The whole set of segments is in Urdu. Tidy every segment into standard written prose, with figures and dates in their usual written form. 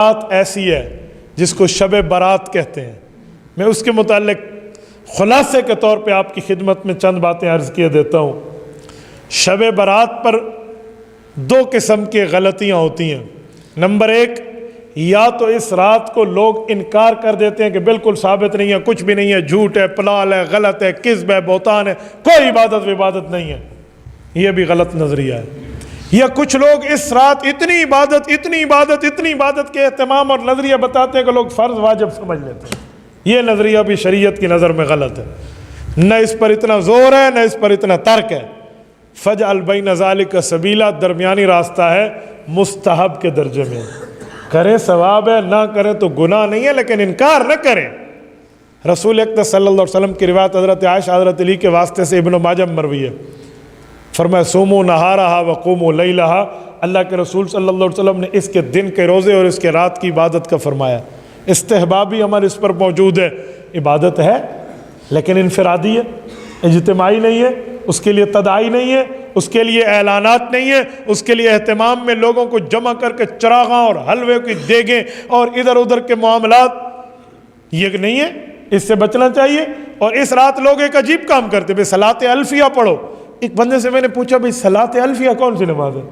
بات ایسی ہے جس کو شب برات کہتے ہیں. میں اس کے متعلق خلاصے کے طور پہ آپ کی خدمت میں چند باتیں عرض کیے دیتا ہوں. شب برات پر دو قسم کی غلطیاں ہوتی ہیں. نمبر ایک، یا تو اس رات کو لوگ انکار کر دیتے ہیں کہ بالکل ثابت نہیں ہے، کچھ بھی نہیں ہے، جھوٹ ہے، پلال ہے، غلط ہے، کذب ہے، بہتان ہے، کوئی عبادت نہیں ہے. یہ بھی غلط نظریہ ہے. یا کچھ لوگ اس رات اتنی عبادت کے اہتمام اور نظریہ بتاتے ہیں کہ لوگ فرض واجب سمجھ لیتے ہیں. یہ نظریہ بھی شریعت کی نظر میں غلط ہے. نہ اس پر اتنا زور ہے، نہ اس پر اتنا ترک ہے. فجعل بین ذالک سبیلا، درمیانی راستہ ہے، مستحب کے درجے میں. کریں ثواب ہے، نہ کریں تو گناہ نہیں ہے، لیکن انکار نہ کریں. رسول اکرم صلی اللہ علیہ وسلم کی روایت حضرت عائشہ حضرت علی کے واسطے سے ابن ماجہ میں مروی ہے. فرمایا سوموا نہارہا وقوموا لیلہا. اللہ کے رسول صلی اللہ علیہ وسلم نے اس کے دن کے روزے اور اس کے رات کی عبادت کا فرمایا. استحبابی عمل اس پر موجود ہے. عبادت ہے لیکن انفرادی ہے، اجتماعی نہیں ہے، اس کے لیے تداعی نہیں ہے، اس کے لیے اعلانات نہیں ہے، اس کے لیے اہتمام میں لوگوں کو جمع کر کے چراغاں اور حلوے کی دیگیں اور ادھر ادھر کے معاملات، یہ نہیں ہے. اس سے بچنا چاہیے. اور اس رات لوگ ایک عجیب کام کرتے، بھئی صلاۃ الفیہ پڑھو. ایک بندے سے میں نے پوچھا بھئی صلاۃ الفیہ کون سی نماز ہے؟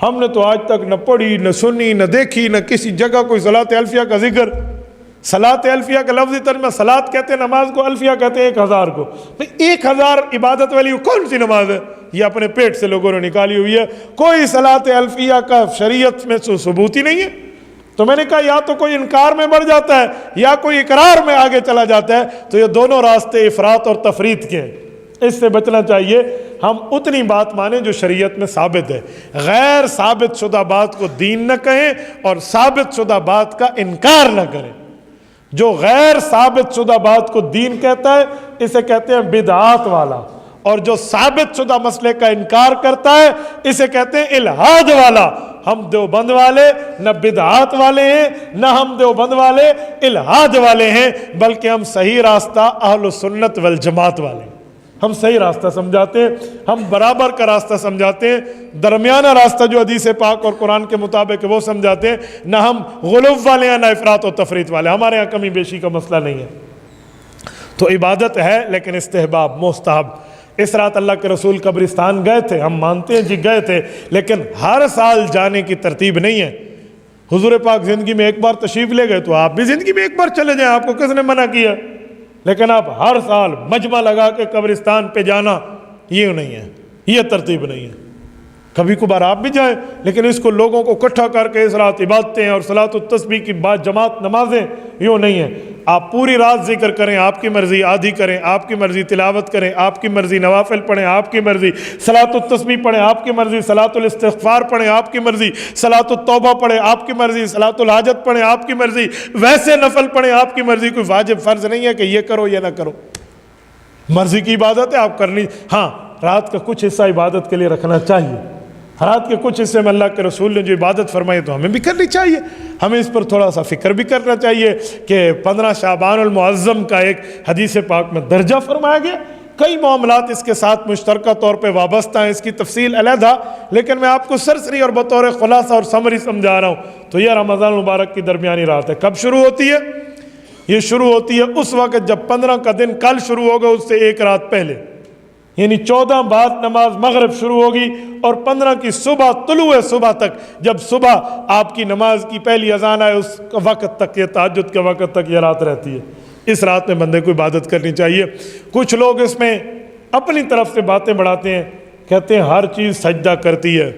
ہم نے تو آج تک نہ پڑھی، نہ سنی، نہ دیکھی، نہ کسی جگہ کوئی صلاۃ الفیہ کا ذکر. صلاۃ الفیہ کا لفظی ترجمہ صلاۃ کہتے ہیں نماز کو، الفیہ کہتے ہیں 1000 کو. 1000 عبادت والی کون سی نماز ہے؟ یہ اپنے پیٹ سے لوگوں نے نکالی ہوئی ہے. کوئی صلاۃ الفیہ کا شریعت میں ثبوت ہی نہیں ہے. تو میں نے کہا یا تو کوئی انکار میں بڑھ جاتا ہے یا کوئی اقرار میں آگے چلا جاتا ہے. تو یہ دونوں راستے افراط اور تفریط کے ہیں. اس سے بچنا چاہیے. ہم اتنی بات مانیں جو شریعت میں ثابت ہے. غیر ثابت شدہ بات کو دین نہ کہیں اور ثابت شدہ بات کا انکار نہ کریں. جو غیر ثابت شدہ بات کو دین کہتا ہے اسے کہتے ہیں بدعات والا، اور جو ثابت شدہ مسئلے کا انکار کرتا ہے اسے کہتے ہیں الہاد والا. ہم دیوبند والے نہ بدعات والے ہیں، نہ ہم دیوبند والے الہاد والے ہیں، بلکہ ہم صحیح راستہ اہل سنت والجماعت والے ہیں. ہم صحیح راستہ سمجھاتے ہیں، ہم برابر کا راستہ سمجھاتے ہیں، درمیانہ راستہ جو حدیث پاک اور قرآن کے مطابق ہے وہ سمجھاتے ہیں. نہ ہم غلو والے ہیں نہ افراط و تفریط والے. ہمارے یہاں کمی بیشی کا مسئلہ نہیں ہے. تو عبادت ہے لیکن استحباب، مستحب. اس رات اللہ کے رسول قبرستان گئے تھے، ہم مانتے ہیں جی گئے تھے، لیکن ہر سال جانے کی ترتیب نہیں ہے. حضور پاک زندگی میں ایک بار تشریف لے گئے تو آپ بھی زندگی میں ایک بار چلے جائیں، آپ کو کس نے منع کیا؟ لیکن آپ ہر سال مجمع لگا کے قبرستان پہ جانا یہ نہیں ہے، یہ ترتیب نہیں ہے. کبھی کبھار آپ بھی جائیں، لیکن اس کو لوگوں کو اکٹھا کر کے اس رات عبادتیں اور صلاۃ التسبیح کی بعد جماعت نمازیں یوں نہیں ہے. آپ پوری رات ذکر کریں، آپ کی مرضی، آدھی کریں آپ کی مرضی، تلاوت کریں آپ کی مرضی، نوافل پڑھیں آپ کی مرضی، صلاۃ التسبیح پڑھیں آپ کی مرضی، صلاۃ الاستغفار پڑھیں آپ کی مرضی، صلاۃ التوبہ پڑھیں آپ کی مرضی، صلاۃ الحاجت پڑھیں آپ کی مرضی، ویسے نفل پڑھیں آپ کی مرضی. کوئی واجب فرض نہیں ہے کہ یہ کرو یہ نہ کرو. مرضی کی عبادت ہے، آپ کرنی. ہاں، رات کا کچھ حصہ عبادت کے لیے رکھنا چاہیے. رات کے کچھ حصے میں اللہ کے رسول نے جو عبادت فرمائی تو ہمیں بھی کرنی چاہیے. ہمیں اس پر تھوڑا سا فکر بھی کرنا چاہیے کہ 15 شعبان المعظم کا ایک حدیث پاک میں درجہ فرمایا گیا. کئی معاملات اس کے ساتھ مشترکہ طور پہ وابستہ ہیں، اس کی تفصیل علیحدہ، لیکن میں آپ کو سرسری اور بطور خلاصہ اور سمری سمجھا رہا ہوں. تو یہ رمضان المبارک کی درمیانی رات ہے. کب شروع ہوتی ہے؟ یہ شروع ہوتی ہے اس وقت جب 15 کا دن کل شروع ہوگا اس سے ایک رات پہلے، یعنی 14 بعد نماز مغرب شروع ہوگی، اور 15 کی صبح طلوع صبح تک، جب صبح آپ کی نماز کی پہلی اذان آئے اس وقت تک، یہ تہجد کے وقت تک یہ رات رہتی ہے. اس رات میں بندے کو عبادت کرنی چاہیے. کچھ لوگ اس میں اپنی طرف سے باتیں بڑھاتے ہیں، کہتے ہیں ہر چیز سجدہ کرتی ہے.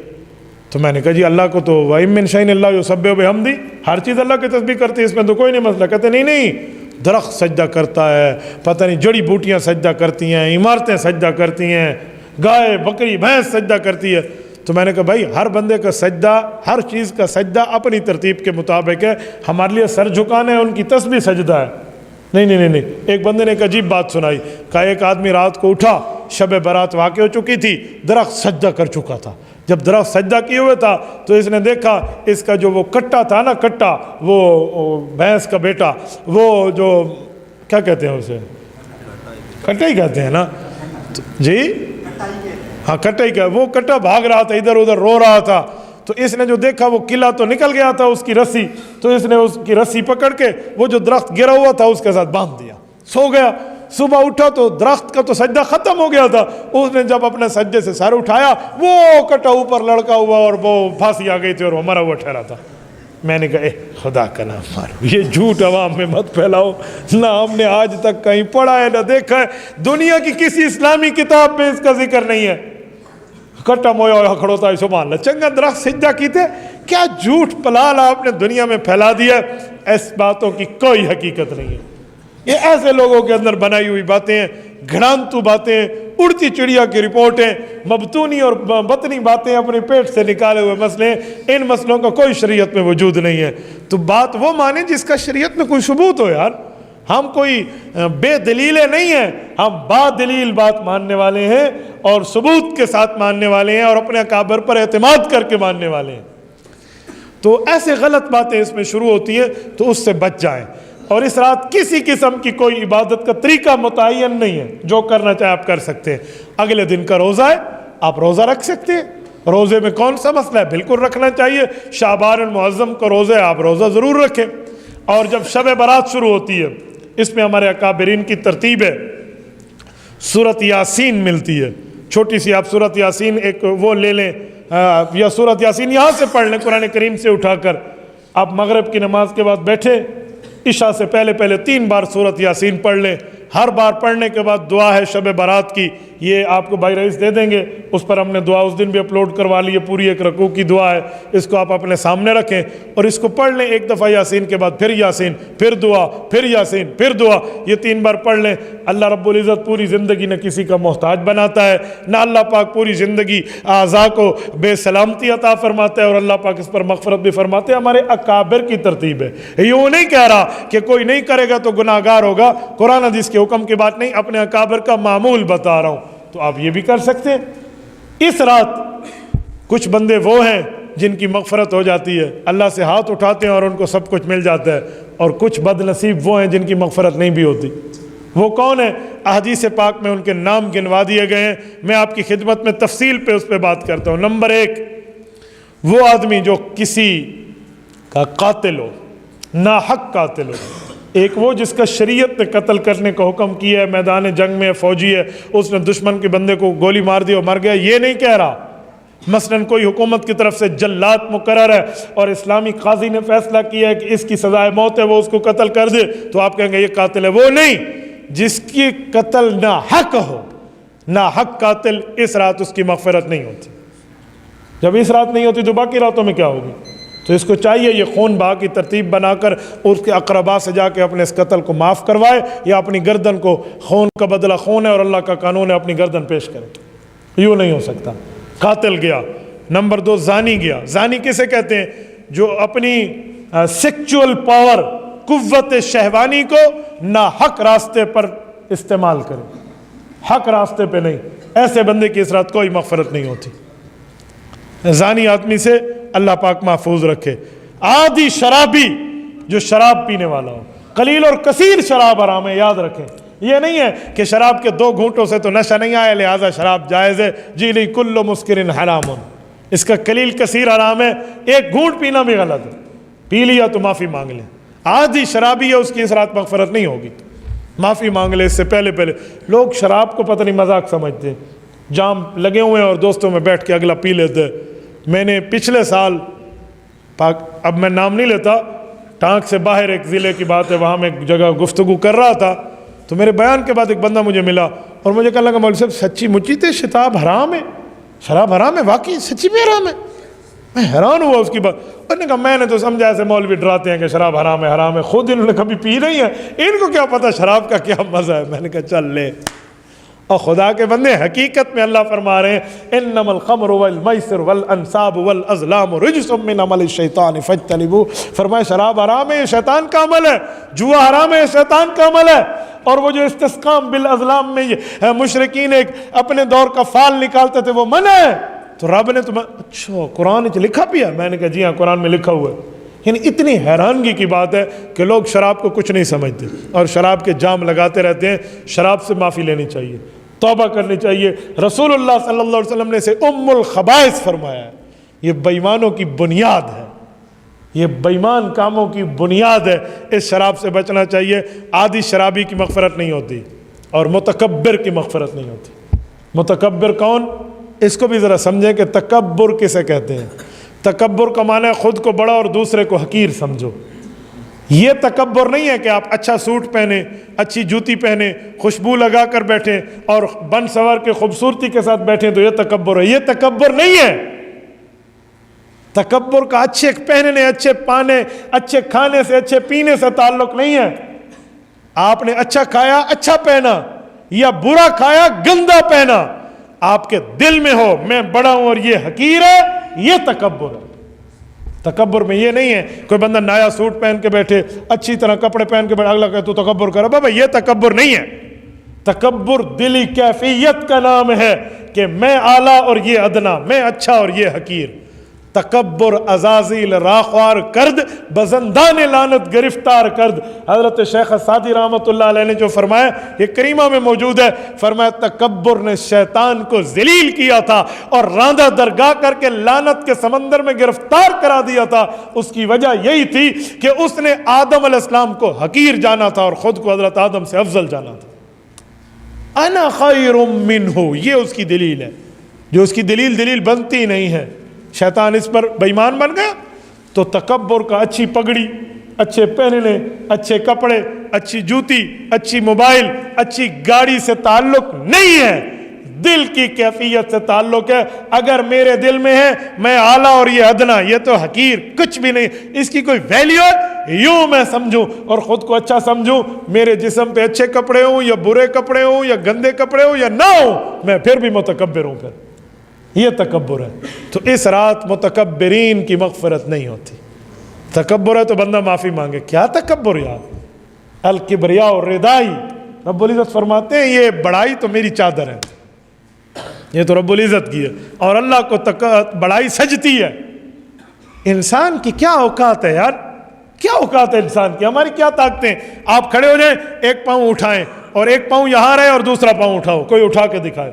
تو میں نے کہا جی اللہ کو تو وَإِن مِّن شَيْءٍ إِلَّا يُسَبِّحُ بِحَمْدِهِ، ہر چیز اللہ کی تسبیح کرتی ہے، اس میں تو کوئی نہیں مسئلہ. کہتے نہیں، درخت سجدہ کرتا ہے، پتہ نہیں جڑی بوٹیاں سجدہ کرتی ہیں، عمارتیں سجدہ کرتی ہیں، گائے بکری بھینس سجدہ کرتی ہے. تو میں نے کہا بھائی ہر بندے کا سجدہ، ہر چیز کا سجدہ اپنی ترتیب کے مطابق ہے. ہمارے لیے سر جھکانا ہے، ان کی تسبیح سجدہ ہے. نہیں. ایک بندے نے ایک عجیب بات سنائی، کہا ایک آدمی رات کو اٹھا، شب برات واقع ہو چکی تھی، درخت سجدہ کر چکا تھا. جب درخت سجدہ کیے ہوئے تھا تو اس نے دیکھا اس کا جو وہ کٹا تھا نا، کٹا، وہ بھینس کا بیٹا، وہ جو کیا کہتے ہیں اسے، کٹا ہی کہتے ہیں نا جی، ہاں کٹا ہی کہ وہ کٹا بھاگ رہا تھا، ادھر ادھر رو رہا تھا. تو اس نے جو دیکھا وہ قلعہ تو نکل گیا تھا اس کی رسی، تو اس نے اس کی رسی پکڑ کے وہ جو درخت گرا ہوا تھا اس کے ساتھ باندھ دیا، سو گیا۔ صبح اٹھا تو درخت کا تو سجدہ ختم ہو گیا تھا، اس نے جب اپنے سجدے سے سر اٹھایا وہ کٹا اوپر لڑکا ہوا اور وہ پھانسی آ گئی تھی اور وہ مرا ہوا ٹھہرا تھا۔ میں نے کہا خدا کا نام مارو، یہ جھوٹ عوام میں مت پھیلاؤ، نہ ہم نے آج تک کہیں پڑھا ہے نہ دیکھا ہے، دنیا کی کسی اسلامی کتاب میں اس کا ذکر نہیں ہے۔ کٹا مویا ہوا کھڑو تھا سبحان اللہ، چنگا درخت سجدہ کیتے، کیا جھوٹ پلال آپ نے دنیا میں پھیلا دیا۔ اس باتوں کی کوئی حقیقت نہیں ہے، یہ ایسے لوگوں کے اندر بنائی ہوئی باتیں ہیں، گھڑانتو باتیں، اڑتی چڑیا کی رپورٹیں، مبتونی اور بطنی باتیں، اپنے پیٹ سے نکالے ہوئے مسئلے، ان مسئلوں کا کوئی شریعت میں وجود نہیں ہے۔ تو بات وہ مانیں جس کا شریعت میں کوئی ثبوت ہو یار، ہم کوئی بے دلیلیں نہیں ہیں، ہم با دلیل بات ماننے والے ہیں اور ثبوت کے ساتھ ماننے والے ہیں اور اپنے اکابر پر اعتماد کر کے ماننے والے ہیں۔ تو ایسے غلط باتیں اس میں شروع ہوتی ہیں تو اس سے بچ جائیں، اور اس رات کسی قسم کی کوئی عبادت کا طریقہ متعین نہیں ہے، جو کرنا چاہے آپ کر سکتے ہیں۔ اگلے دن کا روزہ ہے، آپ روزہ رکھ سکتے ہیں، روزے میں کون سا مسئلہ ہے، بالکل رکھنا چاہیے۔ شعبان المعظم کا روزہ ہے، آپ روزہ ضرور رکھیں۔ اور جب شب برات شروع ہوتی ہے، اس میں ہمارے اکابرین کی ترتیب ہے، سورۃ یاسین ملتی ہے، چھوٹی سی آپ سورۃ یاسین ایک وہ لے لیں، یا سورۃ یاسین یہاں سے پڑھ لیں قرآن کریم سے اٹھا کر۔ آپ مغرب کی نماز کے بعد بیٹھے، عشاء سے پہلے 3 بار سورۃ یاسین پڑھ لیں۔ ہر بار پڑھنے کے بعد دعا ہے شب برات کی، یہ آپ کو بھائی رئیس دے دیں گے، اس پر ہم نے دعا اس دن بھی اپلوڈ کروا لی ہے، پوری ایک رکوع کی دعا ہے، اس کو آپ اپنے سامنے رکھیں اور اس کو پڑھ لیں ایک دفعہ یاسین کے بعد، پھر یاسین، پھر دعا، پھر یاسین، پھر دعا، یہ 3 بار پڑھ لیں۔ اللہ رب العزت پوری زندگی نہ کسی کا محتاج بناتا ہے، نہ اللہ پاک پوری زندگی اعضاء کو بے سلامتی عطا فرماتا ہے، اور اللہ پاک اس پر مغفرت بھی فرماتے ہیں۔ ہمارے اکابر کی ترتیب ہے، یوں نہیں کہہ رہا کہ کوئی نہیں کرے گا تو گناہ گار ہوگا، قرآن حدیث کے حکم کی بات نہیں، اپنے اکابر کا معمول بتا رہا ہوں، تو آپ یہ بھی کر سکتے ہیں۔ اس رات کچھ بندے وہ ہیں جن کی مغفرت ہو جاتی ہے، اللہ سے ہاتھ اٹھاتے ہیں اور ان کو سب کچھ مل جاتا ہے، اور کچھ بد نصیب وہ ہیں جن کی مغفرت نہیں بھی ہوتی۔ وہ کون ہیں؟ احادیث پاک میں ان کے نام گنوا دیے گئے ہیں، میں آپ کی خدمت میں تفصیل پہ اس پہ بات کرتا ہوں۔ نمبر 1، وہ آدمی جو کسی کا قاتل ہو، ناحق قاتل ہو۔ ایک وہ جس کا شریعت نے قتل کرنے کا حکم کیا ہے، میدان جنگ میں فوجی ہے، اس نے دشمن کے بندے کو گولی مار دی اور مر گیا، یہ نہیں کہہ رہا۔ مثلاً کوئی حکومت کی طرف سے جلات مقرر ہے اور اسلامی قاضی نے فیصلہ کیا ہے کہ اس کی سزائے موت ہے، وہ اس کو قتل کر دے، تو آپ کہیں گے یہ قاتل ہے۔ وہ نہیں، جس کی قتل ناحق ہو، ناحق قاتل، اس رات اس کی مغفرت نہیں ہوتی۔ جب اس رات نہیں ہوتی تو باقی راتوں میں کیا ہوگی؟ تو اس کو چاہیے یہ خون بہا کی ترتیب بنا کر اس کے اقربا سے جا کے اپنے اس قتل کو معاف کروائے، یا اپنی گردن کو، خون کا بدلہ خون ہے اور اللہ کا قانون ہے، اپنی گردن پیش کرے۔ یوں نہیں ہو سکتا۔ قاتل گیا۔ نمبر 2، زانی گیا۔ زانی کسے کہتے ہیں؟ جو اپنی سیکچول پاور، قوت شہوانی کو ناحق راستے پر استعمال کرے، حق راستے پہ نہیں، ایسے بندے کی اس رات کوئی مغفرت نہیں ہوتی۔ زانی آدمی سے اللہ پاک محفوظ رکھے۔ عادی شرابی، جو شراب پینے والا ہو، قلیل اور کثیر شراب حرام ہے، یاد رکھیں۔ یہ نہیں ہے کہ شراب کے 2 گھونٹوں سے تو نشہ نہیں آیا لہذا شراب جائز ہے، جی نہیں، کل مسکر حرام، اس کا قلیل کثیر حرام ہے، 1 گھونٹ پینا بھی غلط ہے، پی لیا تو معافی مانگ لیں۔ عادی شرابی ہے، اس کی اس رات مغفرت نہیں ہوگی، معافی مانگ لے اس سے پہلے۔ لوگ شراب کو پتہ نہیں مذاق سمجھتے ہیں، جام لگے ہوئے ہیں اور دوستوں میں بیٹھ کے اگلا پی لیتے ہیں۔ میں نے پچھلے سال اب میں نام نہیں لیتا، ٹانک سے باہر ایک ضلع کی بات ہے، وہاں میں ایک جگہ گفتگو کر رہا تھا، تو میرے بیان کے بعد ایک بندہ مجھے ملا اور مجھے کہنے لگا مولوی صاحب سچی مچی تے شراب حرام ہے، شراب حرام ہے، واقعی سچی میں حرام ہے؟ میں حیران ہوا اس کی بات۔ انہوں نے کہا میں نے تو سمجھا ایسے مولوی ڈراتے ہیں کہ شراب حرام ہے، حرام ہے، خود انہوں نے کبھی پی نہیں ہے، ان کو کیا پتہ شراب کا کیا مزہ ہے۔ میں نے کہا چل لے، اور خدا کے بندے حقیقت میں اللہ فرما رہے ہیں انما الخمر والمیسر والانصاب والازلام رجس من عمل الشیطان فاجتنبوہ، فرمایا شراب حرام ہے، یہ شیطان کا عمل ہے، جوا حرام ہے، یہ شیطان کا عمل ہے۔ اور وہ جو استسقام بالازلام میں یہ مشرکین ایک اپنے دور کا فال نکالتے تھے وہ منع ہے، تو رب نے تمہیں اچھا قرآن لکھا بھی ہے؟ میں نے کہا جی ہاں قرآن میں لکھا ہوا ہے۔ یعنی اتنی حیرانگی کی بات ہے کہ لوگ شراب کو کچھ نہیں سمجھتے اور شراب کے جام لگاتے رہتے ہیں۔ شراب سے معافی لینی چاہیے، توبہ کرنی چاہیے۔ رسول اللہ صلی اللہ علیہ وسلم نے اسے ام الخبائث فرمایا ہے، یہ بےایمانوں کی بنیاد ہے، یہ بےایمان کاموں کی بنیاد ہے۔ اس شراب سے بچنا چاہیے۔ عادی شرابی کی مغفرت نہیں ہوتی اور متکبر کی مغفرت نہیں ہوتی۔ متکبر کون؟ اس کو بھی ذرا سمجھیں کہ تکبر کسے کہتے ہیں۔ تکبر کا معنی ہے خود کو بڑا اور دوسرے کو حقیر سمجھو۔ یہ تکبر نہیں ہے کہ آپ اچھا سوٹ پہنیں، اچھی جوتی پہنیں، خوشبو لگا کر بیٹھیں اور بن سنور کے خوبصورتی کے ساتھ بیٹھیں تو یہ تکبر ہے۔ یہ تکبر نہیں ہے۔ تکبر کا اچھے پہننے، اچھے پانے، اچھے کھانے سے، اچھے پینے سے تعلق نہیں ہے۔ آپ نے اچھا کھایا، اچھا پہنا، یا برا کھایا، گندا پہنا، آپ کے دل میں ہو میں بڑا ہوں اور یہ حقیر ہے، یہ تکبر ہے۔ تکبر میں یہ نہیں ہے کوئی بندہ نیا سوٹ پہن کے بیٹھے، اچھی طرح کپڑے پہن کے بیٹھے، اگلا کہے تو تکبر کرا، بابا یہ تکبر نہیں ہے۔ تکبر دلی کیفیت کا نام ہے کہ میں اعلیٰ اور یہ ادنا، میں اچھا اور یہ حقیر۔ تکبر عزازیل راخوار کرد، بزندان لعنت گرفتار کرد۔ حضرت شیخ سعدی رحمۃ اللہ علیہ نے جو فرمایا، یہ کریمہ میں موجود ہے، فرمایا تکبر نے شیطان کو ذلیل کیا تھا اور راندہ درگاہ کر کے لعنت کے سمندر میں گرفتار کرا دیا تھا۔ اس کی وجہ یہی تھی کہ اس نے آدم علیہ السلام کو حقیر جانا تھا اور خود کو حضرت آدم سے افضل جانا تھا۔ انا خیر منہ، یہ اس کی دلیل ہے۔ جو اس کی دلیل بنتی نہیں ہے، شیطان اس پر بے ایمان بن گیا۔ تو تکبر کا اچھی پگڑی، اچھے پہننے، اچھے کپڑے، اچھی جوتی، اچھی موبائل، اچھی گاڑی سے تعلق نہیں ہے، دل کی کیفیت سے تعلق ہے۔ اگر میرے دل میں ہے میں اعلیٰ اور یہ ادنا، یہ تو حقیر، کچھ بھی نہیں، اس کی کوئی ویلیو ہے، یوں میں سمجھوں اور خود کو اچھا سمجھوں، میرے جسم پہ اچھے کپڑے ہوں یا برے کپڑے ہوں یا گندے کپڑے ہوں یا نہ ہوں، میں پھر بھی متکبر ہوں، پھر یہ تکبر ہے۔ تو اس رات متکبرین کی مغفرت نہیں ہوتی۔ تکبر ہے تو بندہ معافی مانگے، کیا تکبر یار؟ الکبریاء ردائی، رب العزت فرماتے ہیں یہ بڑائی تو میری چادر ہے، یہ تو رب العزت کی ہے، اور اللہ کو بڑائی سجتی ہے۔ انسان کی کیا اوقات ہے یار، کیا اوقات ہے انسان کی، ہماری کیا طاقتیں؟ آپ کھڑے ہو جائیں، ایک پاؤں اٹھائیں اور ایک پاؤں یہاں رہے اور دوسرا پاؤں اٹھاؤ، کوئی اٹھا کے دکھائے۔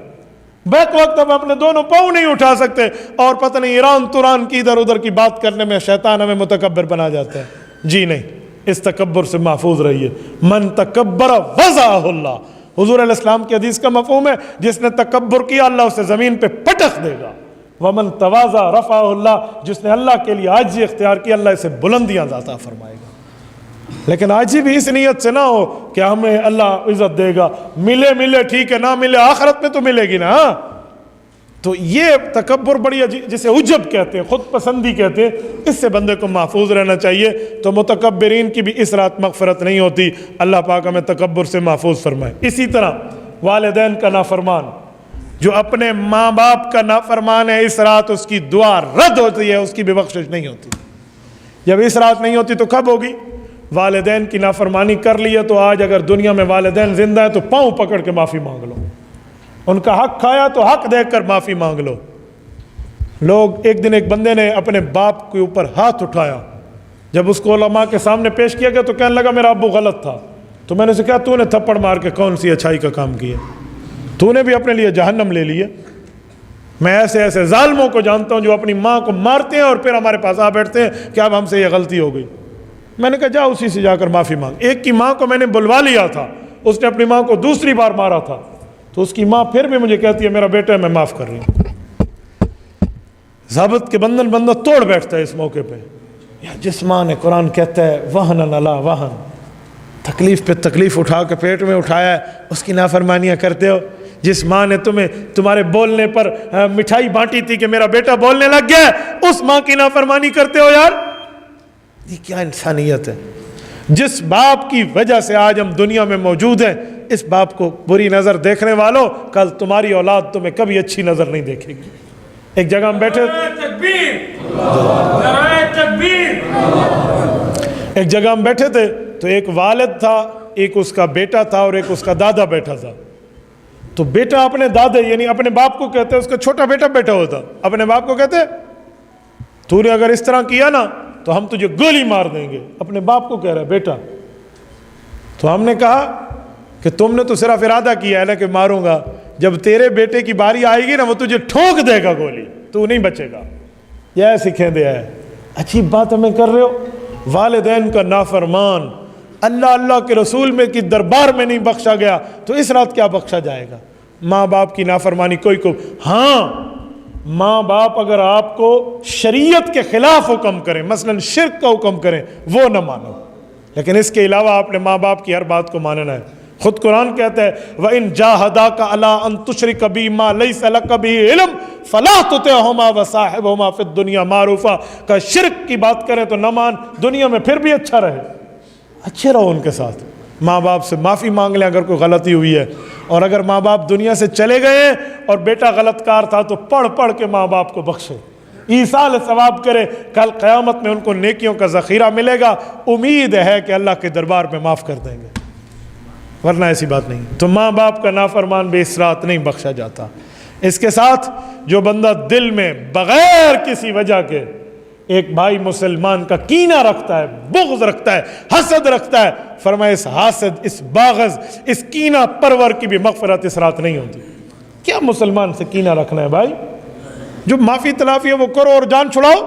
بیک وقت ہم اپنے دونوں پاؤں نہیں اٹھا سکتے اور پتہ نہیں ایران توران کی ادھر ادھر کی بات کرنے میں شیطان ہمیں متکبر بنا جاتا ہے۔ جی نہیں، اس تکبر سے محفوظ رہیے۔ من تکبر وضعہ اللہ، حضور علیہ السلام کی حدیث کا مفہوم ہے جس نے تکبر کیا اللہ اسے زمین پہ پٹخ دے گا۔ ومن تواضع رفعہ اللہ، جس نے اللہ کے لیے عاجزی اختیار کی اللہ اسے بلندیاں عطا فرمائے گا۔ لیکن عاجزی بھی اس نیت سے نہ ہو کہ ہمیں اللہ عزت دے گا، ملے ٹھیک ہے، نہ ملے آخرت میں تو ملے گی نا۔ تو یہ تکبر بڑی جسے عجب کہتے ہیں، خود پسندی کہتے ہیں، اس سے بندے کو محفوظ رہنا چاہیے۔ تو متکبرین کی بھی اس رات مغفرت نہیں ہوتی۔ اللہ پاک ہمیں تکبر سے محفوظ فرمائے۔ اسی طرح والدین کا نافرمان، جو اپنے ماں باپ کا نافرمان ہے، اس رات اس کی دعا رد ہوتی ہے، اس کی بھی بخشش نہیں ہوتی۔ جب اس رات نہیں ہوتی تو کب ہوگی؟ والدین کی نافرمانی کر لی ہے تو آج اگر دنیا میں والدین زندہ ہیں تو پاؤں پکڑ کے معافی مانگ لو، ان کا حق کھایا تو حق دیکھ کر معافی مانگ لو۔ لوگ ایک دن ایک بندے نے اپنے باپ کے اوپر ہاتھ اٹھایا، جب اس کو علماء کے سامنے پیش کیا گیا تو کہنے لگا میرا ابو غلط تھا۔ تو میں نے اسے کہا تو نے تھپڑ مار کے کون سی اچھائی کا کام کیا؟ تو نے بھی اپنے لیے جہنم لے لی ہے۔ میں ایسے ظالموں کو جانتا ہوں جو اپنی ماں کو مارتے ہیں اور پھر ہمارے پاس آ بیٹھتے ہیں کہ اب ہم سے یہ غلطی ہو گئی۔ میں نے کہا جا اسی سے جا کر معافی مانگ۔ ایک کی ماں کو میں نے بلوا لیا تھا، اس نے اپنی ماں کو دوسری بار مارا تھا، تو اس کی ماں پھر بھی مجھے کہتی ہے میرا بیٹا ہے، میں معاف کر رہی ہوں۔ ضابط کے بندن بندہ توڑ بیٹھتا ہے اس موقع پہ۔ یا جس ماں نے، قرآن کہتا ہے وہن علی وہن، تکلیف پہ تکلیف اٹھا کے پیٹ میں اٹھایا ہے، اس کی نافرمانیاں کرتے ہو۔ جس ماں نے تمہیں تمہارے بولنے پر مٹھائی بانٹی تھی کہ میرا بیٹا بولنے لگ گیا ہے، اس ماں کی نافرمانی کرتے ہو یار، یہ کیا انسانیت ہے؟ جس باپ کی وجہ سے آج ہم دنیا میں موجود ہیں، اس باپ کو بری نظر دیکھنے والوں، کل تمہاری اولاد تمہیں کبھی اچھی نظر نہیں دیکھے گی۔ ایک جگہ ہم بیٹھے، ایک جگہ ہم بیٹھے تھے تو ایک والد تھا، ایک اس کا بیٹا تھا اور ایک اس کا دادا بیٹھا تھا۔ تو بیٹا اپنے دادے یعنی اپنے باپ کو کہتے، اس کا چھوٹا بیٹا بیٹھا ہوتا، اپنے باپ کو کہتے تو نے اگر اس طرح کیا نا تو ہم تجھے گولی مار دیں گے۔ اپنے باپ کو کہہ رہا ہے بیٹا۔ تو ہم نے کہا کہ تم نے تو صرف ارادہ کیا ہے نا کہ ماروں گا، جب تیرے بیٹے کی باری آئے گی نا وہ تجھے ٹھونک دے گا گولی، تو نہیں بچے گا۔ یہ سکھیں دیا ہے. عجیب بات ہمیں کر رہے ہو. والدین کا نافرمان اللہ اللہ کے رسول میں کی دربار میں نہیں بخشا گیا تو اس رات کیا بخشا جائے گا؟ ماں باپ کی نافرمانی کوئی کو. ہاں ماں باپ اگر آپ کو شریعت کے خلاف حکم کریں، مثلا شرک کا حکم کریں، وہ نہ مانو، لیکن اس کے علاوہ آپ نے ماں باپ کی ہر بات کو ماننا ہے. خود قرآن کہتا ہے وَإِن جَاهَدَاكَ عَلَىٰ أَن تُشْرِكَ بِي مَا لَيْسَ لَكَ بِهِ عِلْمٌ فَلَا تُطِعْهُمَا وَصَاحِبْهُمَا فِي الدُّنْيَا مَعْرُوفًا. کہ شرک کی بات کریں تو نہ مان، دنیا میں پھر بھی اچھا رہے، اچھے رہو ان کے ساتھ. ماں باپ سے معافی مانگ لیں اگر کوئی غلطی ہوئی ہے، اور اگر ماں باپ دنیا سے چلے گئے ہیں اور بیٹا غلط کار تھا تو پڑھ پڑھ کے ماں باپ کو بخشے، ایصال ثواب کرے. کل قیامت میں ان کو نیکیوں کا ذخیرہ ملے گا، امید ہے کہ اللہ کے دربار میں معاف کر دیں گے، ورنہ ایسی بات نہیں. تو ماں باپ کا نافرمان بے اس رات نہیں بخشا جاتا. اس کے ساتھ جو بندہ دل میں بغیر کسی وجہ کے ایک بھائی مسلمان کا کینہ رکھتا ہے، بغض رکھتا ہے، حسد رکھتا ہے، فرمایا اس حاسد، اس باغض، اس کینہ پرور کی بھی مغفرت اس رات نہیں ہوتی. کیا مسلمان سے کینہ رکھنا ہے بھائی؟ جو معافی تلافی ہے وہ کرو اور جان چھڑاؤ.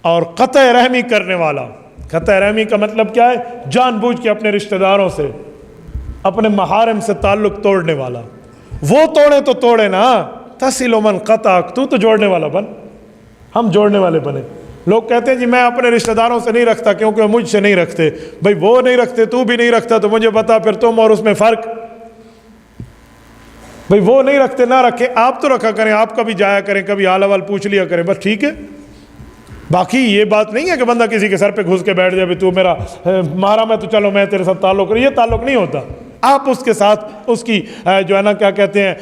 اور قطع رحمی کرنے والا، قطع رحمی کا مطلب کیا ہے؟ جان بوجھ کے اپنے رشتہ داروں سے، اپنے محارم سے تعلق توڑنے والا. وہ توڑے تو توڑے نا، تصل من قطعک، تو جوڑنے والا بن. ہم جوڑنے والے بنے. لوگ کہتے ہیں جی میں اپنے رشتہ داروں سے نہیں رکھتا کیونکہ وہ مجھ سے نہیں رکھتے. بھائی وہ نہیں رکھتے، تو بھی نہیں رکھتا، تو مجھے بتا پھر تم اور اس میں فرق. بھائی وہ نہیں رکھتے، نہ رکھے، آپ تو رکھا کریں، آپ کبھی جایا کریں، کبھی حال احوال پوچھ لیا کریں، بس ٹھیک ہے. باقی یہ بات نہیں ہے کہ بندہ کسی کے سر پہ گھس کے بیٹھ جائے، تو میرا محرم ہے تو چلو میں تیرے ساتھ تعلق کروں. یہ تعلق نہیں ہوتا. آپ اس کے ساتھ اس کی جو ہے نا کیا کہتے ہیں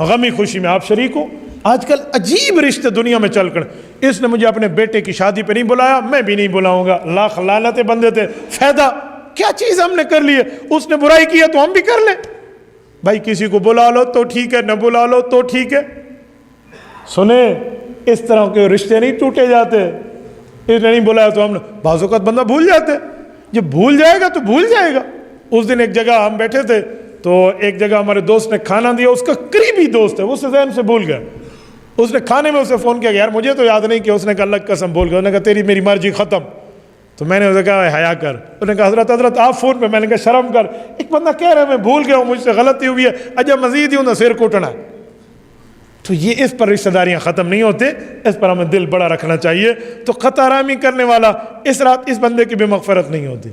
غمی خوشی میں آپ شریک ہو. آج کل عجیب رشتے دنیا میں چل کر، اس نے مجھے اپنے بیٹے کی شادی پہ نہیں بلایا، میں بھی نہیں بلاؤں گا. لاکھ لعنتیں بندے تھے، فائدہ کیا چیز ہم نے کر لی ہے؟ اس نے برائی کی ہے تو ہم بھی کر لیں. بھائی کسی کو بلا لو تو ٹھیک ہے، نہ بلا لو تو ٹھیک ہے. سنیں اس طرح کے رشتے نہیں ٹوٹے جاتے. اس نے نہیں بلایا تو ہم، بعض اوقات بندہ بھول جاتے. جب بھول جائے گا تو بھول جائے گا. اس دن ایک جگہ ہم بیٹھے تھے تو ایک جگہ ہمارے دوست نے کھانا دیا، اس کا قریبی دوست ہے، وہ اسے ذہن سے بھول گیا. اس نے کھانے میں اسے فون کیا کہ یار مجھے تو یاد نہیں کہ اس نے کہا اللہ قسم بھول گیا. اس نے کہا تیری میری مرضی ختم. تو میں نے اسے کہا حیا کر. اس نے کہا حضرت آپ فون پہ. میں نے کہا شرم کر. ایک بندہ کہہ رہا ہے میں بھول گیا ہوں، مجھ سے غلطی ہوئی ہے، اجا مزید ہی ہوں سر کوٹنا. تو یہ اس پر رشتہ داریاں ختم نہیں ہوتے، اس پر ہمیں دل بڑا رکھنا چاہیے. تو قطع رحمی کرنے والا اس رات اس بندے کی بھی مغفرت نہیں ہوتی.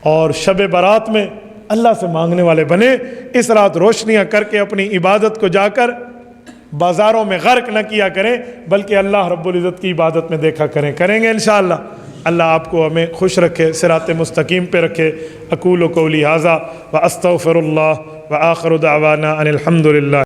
اور شب برات میں اللہ سے مانگنے والے بنے. اس رات روشنیاں کر کے اپنی عبادت کو جا کر بازاروں میں غرق نہ کیا کریں، بلکہ اللہ رب العزت کی عبادت میں دیکھا کریں گے انشاءاللہ. اللہ آپ کو ہمیں خوش رکھے، صراط مستقیم پہ رکھے. اقول قولی ھذا واستغفر اللہ وآخر دعوانا ان الحمد للہ.